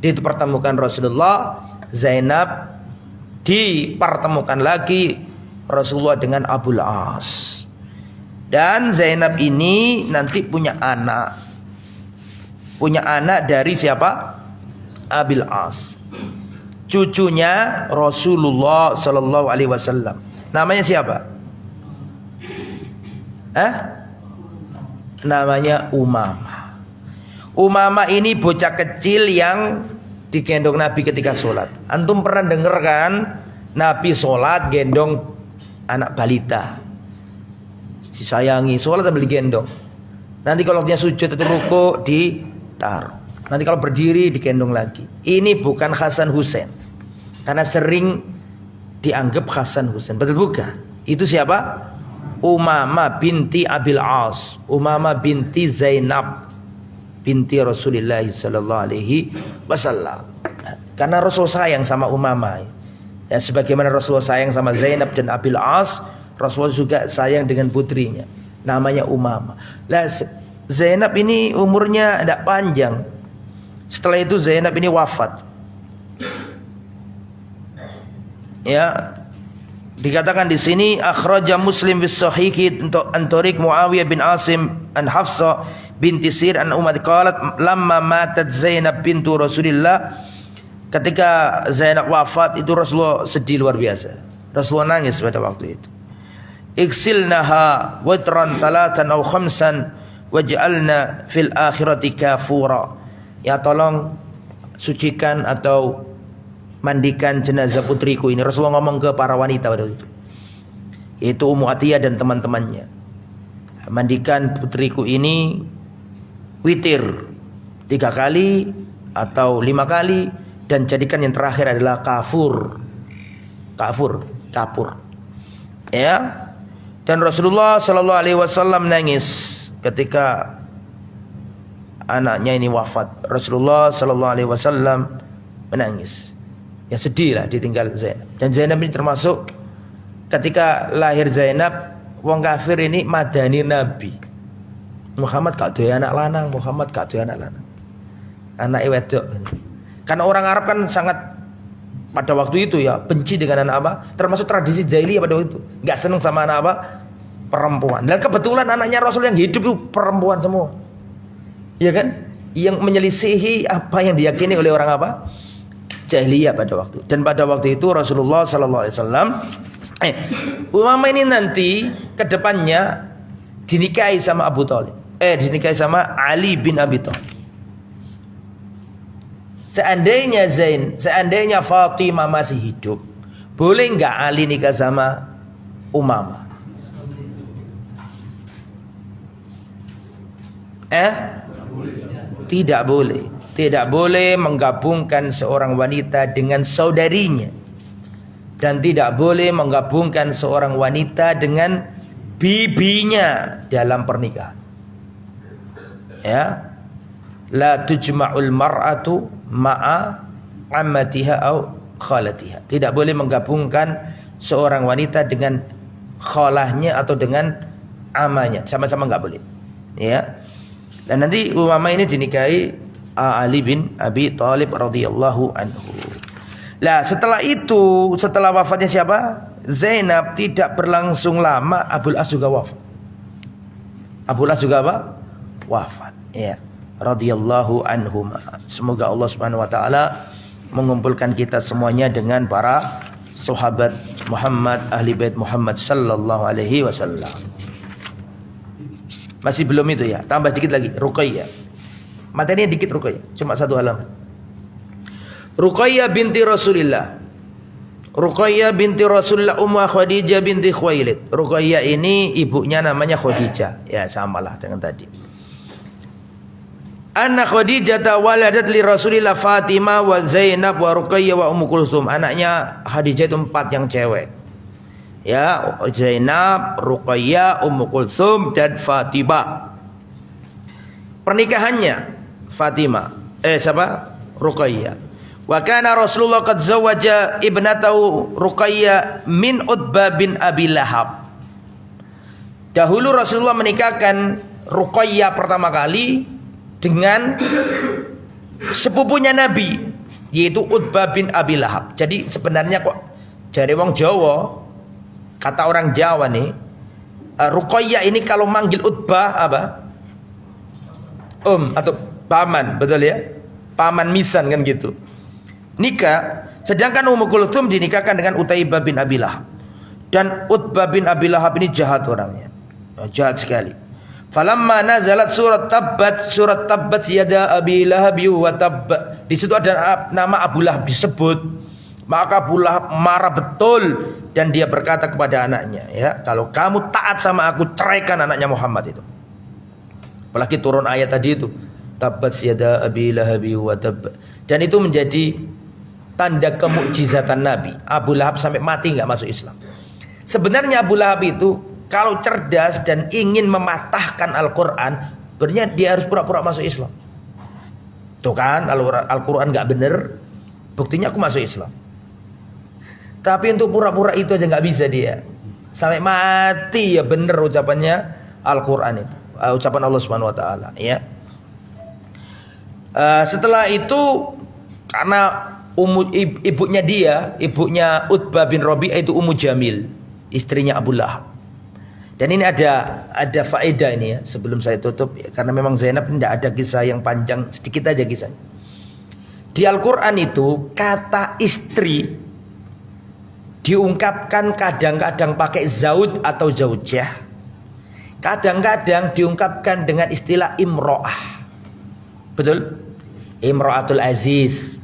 dipertemukan Rasulullah, Zainab dipertemukan lagi Rasulullah dengan Abul As. Dan Zainab ini nanti punya anak. Punya anak dari siapa? Abil As. Cucunya Rasulullah sallallahu alaihi wasallam. Namanya siapa? Namanya Umamah. Umamah ini bocah kecil yang digendong Nabi ketika sholat. Antum pernah dengar kan Nabi sholat gendong anak balita, disayangi, sholat sambil digendong. Nanti kalau dia sujud atau ruku ditaruh. Nanti kalau berdiri digendong lagi. Ini bukan Hasan Husain, karena sering dianggap Hasan Husain. Betul bukan? Itu siapa? Umamah binti Abil As, Umamah binti Zainab binti Rasulullah sallallahu alaihi wasallam. Karena Rasul sayang sama Umamah. Ya, sebagaimana Rasulullah sayang sama Zainab dan Abil As, Rasulullah juga sayang dengan putrinya, namanya Umamah. Lah, Zainab ini umurnya tidak panjang. Setelah itu Zainab ini wafat. Ya, dikatakan di sini akhraja Muslim fi sahihi untuk Antorik Muawiyah bin Asim an Hafsah binti Sir an Umar qalat lamma matat Zainab bintu Rasulillah, ketika Zainab wafat itu Rasulullah sedih luar biasa. Rasulullah nangis pada waktu itu. Iksilnaha watran salatan aw khamsan waj'alna fil akhirati kafura. Ya tolong sucikan atau mandikan jenazah putriku ini. Rasulullah ngomong ke para wanita pada waktu itu, yaitu Ummu Atiyah dan teman-temannya. Mandikan putriku ini witir 3 kali atau 5 kali, dan jadikan yang terakhir adalah kapur. Ya. Dan Rasulullah sallallahu alaihi wasallam nangis ketika anaknya ini wafat. Rasulullah sallallahu alaihi wasallam menangis. Ya sedih lah ditinggal Zainab. Dan Zainab ini termasuk ketika lahir Zainab, wong kafir ini madani Nabi. Muhammad gak duwe anak lanang, Muhammad gak duwe anak lanang. Anak wedok. Karena orang Arab kan sangat pada waktu itu ya benci dengan anak apa? Termasuk tradisi jahiliyah pada waktu itu. Enggak senang sama anak apa? Perempuan. Dan kebetulan anaknya Rasul yang hidup itu perempuan semua. Iya kan? Yang menyelisihi apa yang diyakini oleh orang apa? Jahiliyah pada waktu. Dan pada waktu itu Rasulullah sallallahu alaihi wasallam Umamah ini nanti ke depannya dinikahi sama Abu Thalib. Dinikahi sama Ali bin Abi Thalib. Seandainya Fatimah masih hidup, boleh enggak Ali nikah sama Umamah? Tidak boleh. Tidak boleh menggabungkan seorang wanita dengan saudarinya, dan tidak boleh menggabungkan seorang wanita dengan bibinya dalam pernikahan. Ya, la tujma'ul mar'atu ma'a ammatiha au khalatiha. Tidak boleh menggabungkan seorang wanita dengan khalahnya atau dengan amanya, sama-sama enggak boleh. Ya. Dan nanti Umamah ini dinikahi Ali bin Abi Thalib radhiyallahu anhu. Lah setelah itu, setelah wafatnya siapa? Zainab, tidak berlangsung lama Abul As juga wafat. Abul As juga apa? Wafat. Ya. Radhiyallahu anhuma. Semoga Allah Subhanahu wa taala mengumpulkan kita semuanya dengan para sahabat Muhammad, ahli bait Muhammad sallallahu alaihi wasallam. Masih belum itu ya, tambah dikit lagi, Ruqayyah. Materinya dikit Ruqayyah, cuma satu halaman. Ruqayyah binti Rasulillah. Ruqayyah binti Rasulillah Ummu Khadijah binti Khuwailid. Ruqayyah ini ibunya namanya Khadijah. Ya, samalah dengan tadi. Anna Khadijah waladat li Rasulillah Fatimah wa Zainab wa Ruqayyah wa Ummu Kulthum. Anaknya Khadijah itu 4 yang cewek. Ya, Zainab, Ruqayyah, Ummu Kulthum dan Fatimah. Pernikahannya Fatimah, siapa? Ruqayyah. Wa kana Rasulullah qad zawaja ibnatahu Ruqayyah min Utbah bin Abi Lahab. Dahulu Rasulullah menikahkan Ruqayyah pertama kali dengan sepupunya Nabi, yaitu Utbah bin Abi Lahab. Jadi sebenarnya kok dari wong Jawa, kata orang Jawa nih, Ruqayyah ini kalau manggil Utbah apa? Atau paman, betul ya? Paman misan kan gitu. Nikah, sedangkan Ummu Kulthum dinikahkan dengan Utaibah bin Abi Lahab. Dan Utbah bin Abi Lahab ini jahat orangnya. Jahat sekali. Falamma nazalat surat Tabbat yada Abi Lahab wa tabb. Di situ ada nama Abu Lahab disebut. Maka Abu Lahab marah betul dan dia berkata kepada anaknya, ya, kalau kamu taat sama aku, ceraikan anaknya Muhammad itu. Apalagi turun ayat tadi itu, Tabbat yada Abi Lahab wa tabb. Dan itu menjadi tanda kemukjizatan Nabi. Abu Lahab sampai mati enggak masuk Islam. Sebenarnya Abu Lahab itu kalau cerdas dan ingin mematahkan Al-Quran, sebenarnya dia harus pura-pura masuk Islam. Tuh kan, Al-Quran enggak bener, buktinya aku masuk Islam. Tapi untuk pura-pura itu aja nggak bisa dia. Sampai mati ya bener ucapannya Al-Quran itu, ucapan Allah Subhanahu Wa Taala. Ya. Setelah itu karena ibunya Utbah bin Rabi'ah itu Ummu Jamil, istrinya Abu Lahab. Dan ini ada faedah ini ya sebelum saya tutup ya, karena memang Zainab tidak ada kisah yang panjang, sedikit aja kisahnya. Di Al-Quran itu kata istri diungkapkan kadang-kadang pakai zaud atau zaujah, kadang-kadang diungkapkan dengan istilah imro'ah. Betul? Imro'atul Aziz,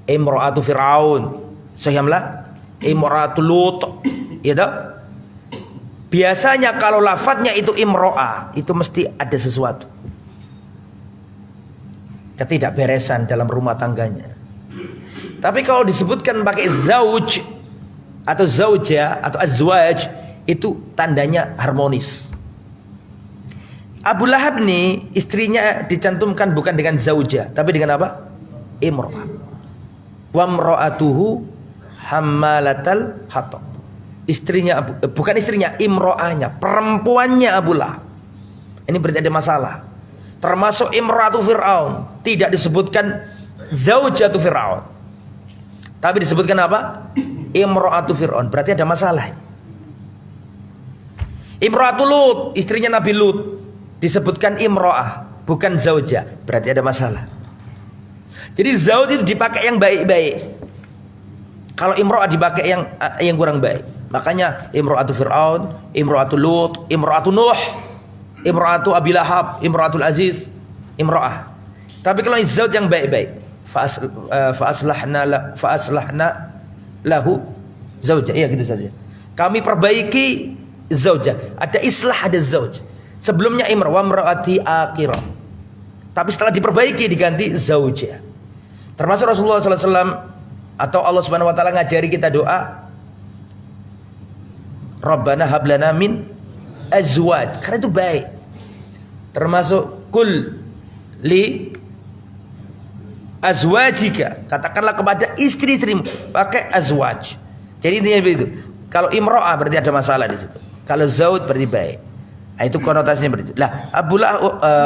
Imro'atul Fir'aun, sahamlah, Imro'atul Lut, ya toh? Biasanya kalau lafadznya itu imro'ah, itu mesti ada sesuatu ketidakberesan dalam rumah tangganya. Tapi kalau disebutkan pakai zauj atau zauja atau azwaj, itu tandanya harmonis. Abu Lahab nih istrinya dicantumkan bukan dengan zauja, tapi dengan apa? Imro'ah. Wa imro'atuhu hammalatal hatab. Istrinya, bukan istrinya, imro'ahnya, perempuannya Abu Lahab. Ini berarti ada masalah. Termasuk imro'atu Fir'aun, tidak disebutkan zaujatu Fir'aun, tapi disebutkan apa? Imro'atu Fir'aun, berarti ada masalah. Imro'atu Lut, istrinya Nabi Lut, disebutkan imro'ah, bukan zauja, berarti ada masalah. Jadi zauj itu dipakai yang baik-baik. Kalau imro'ah dipakai yang kurang baik. Makanya imro'atu Fir'aun, imro'atu Lut, imro'atu Nuh, imro'atu Abi Lahab, imro'atul Aziz, imro'ah. Tapi kalau zauj yang baik-baik, fa'aslahna lahu zauja. Iya gitu saja. Kami perbaiki zauja. Ada islah, ada zauj. Sebelumnya imro'ati akhirah. Tapi setelah diperbaiki diganti zauja. Termasuk Rasulullah SAW atau Allah Subhanahu Wa Taala ngajari kita doa, Rabbana hablana min azwaj, karena itu baik. Termasuk kul li azwajika, katakanlah kepada istri-istrimu, pakai azwaj. Jadi intinya begitu. Kalau imro'ah berarti ada masalah di situ. Kalau zaud berarti baik. Nah, itu konotasinya berarti. Lah,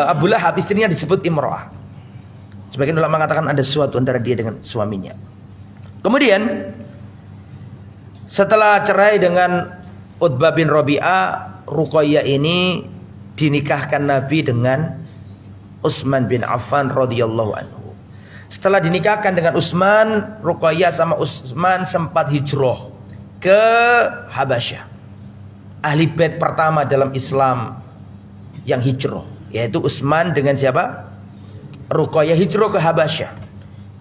Abu Lahab istrinya disebut imro'ah. Sebagian ulama mengatakan ada sesuatu antara dia dengan suaminya. Kemudian setelah cerai dengan Utbah bin Rabi'ah, Ruqayyah ini dinikahkan Nabi dengan Utsman bin Affan radhiyallahu anhu. Setelah dinikahkan dengan Utsman, Ruqayyah sama Utsman sempat hijrah ke Habasyah. Ahli bait pertama dalam Islam yang hijrah, yaitu Utsman dengan siapa? Ruqayyah hijrah ke Habasyah.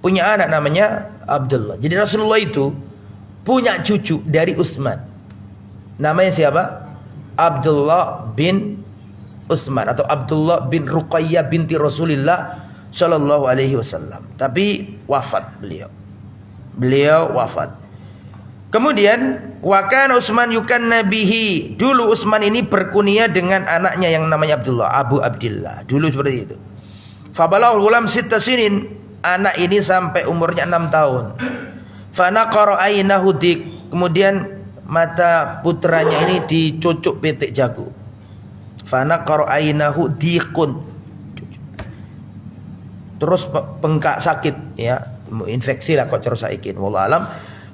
Punya anak namanya Abdullah. Jadi Rasulullah itu punya cucu dari Utsman. Namanya siapa? Abdullah bin Utsman atau Abdullah bin Ruqayyah binti Rasulullah sallallahu alaihi wasallam. Tapi wafat beliau. Beliau wafat. Kemudian wakan Utsman yukanna bihi. Dulu Utsman ini berkunia dengan anaknya yang namanya Abdullah, Abu Abdillah. Dulu seperti itu. Fabalagh ghulam 6 sinin. Anak ini sampai umurnya 6 tahun. Fanaqara ainahu dik. Kemudian mata putranya ini dicucuk petik jago. Fanaqara ainahu diqun. Terus bengkak sakit ya, infeksi lah kok terus saikin wallahu alam.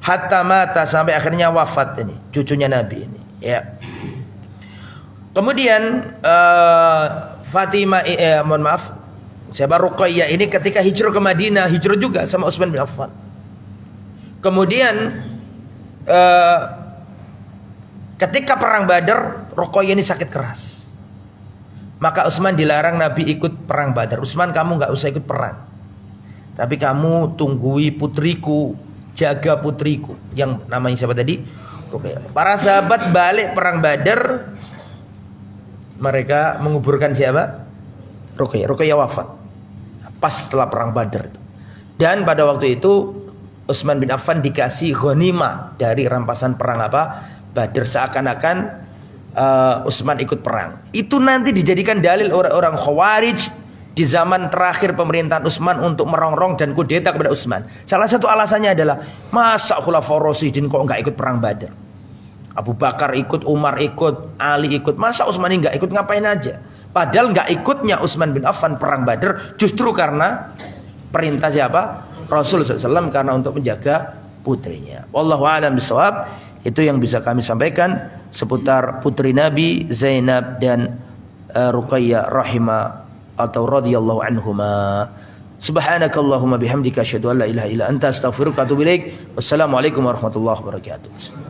Hatta mata sampai akhirnya wafat ini cucunya Nabi ini ya. Kemudian Fatimah mohon maaf, siapa Ruqayyah ini ketika hijrah ke Madinah hijrah juga sama Utsman bin Affan. Kemudian ketika perang Badar Ruqayyah ini sakit keras. Maka Utsman dilarang Nabi ikut perang Badar. Utsman, kamu nggak usah ikut perang. Tapi kamu tunggui putriku, jaga putriku yang namanya siapa tadi? Ruqayyah. Para sahabat balik perang Badar, mereka menguburkan siapa? Ruqayyah. Ruqayyah wafat pas setelah perang Badar itu. Dan pada waktu itu Utsman bin Affan dikasih ghanimah dari rampasan perang apa? Badar, seakan-akan Utsman ikut perang. Itu nanti dijadikan dalil orang-orang Khawarij di zaman terakhir pemerintahan Utsman untuk merongrong dan kudeta kepada Utsman. Salah satu alasannya adalah masa Khulafaur Rasyidin kok enggak ikut perang Badar? Abu Bakar ikut, Umar ikut, Ali ikut. Masa Utsman ini enggak ikut, ngapain aja? Padahal enggak ikutnya Utsman bin Affan perang Badar justru karena perintah siapa? Rasul SAW, karena untuk menjaga putrinya. Wallahu a'lam bishawab. Itu yang bisa kami sampaikan seputar putri Nabi Zainab dan Ruqayyah rahimah atau radhiyallahu anhuma. Subhanakallahumma bihamdika asyhadu an la ilaha illa anta astaghfiruka wa atubu ilaik. Wassalamualaikum warahmatullahi wabarakatuh.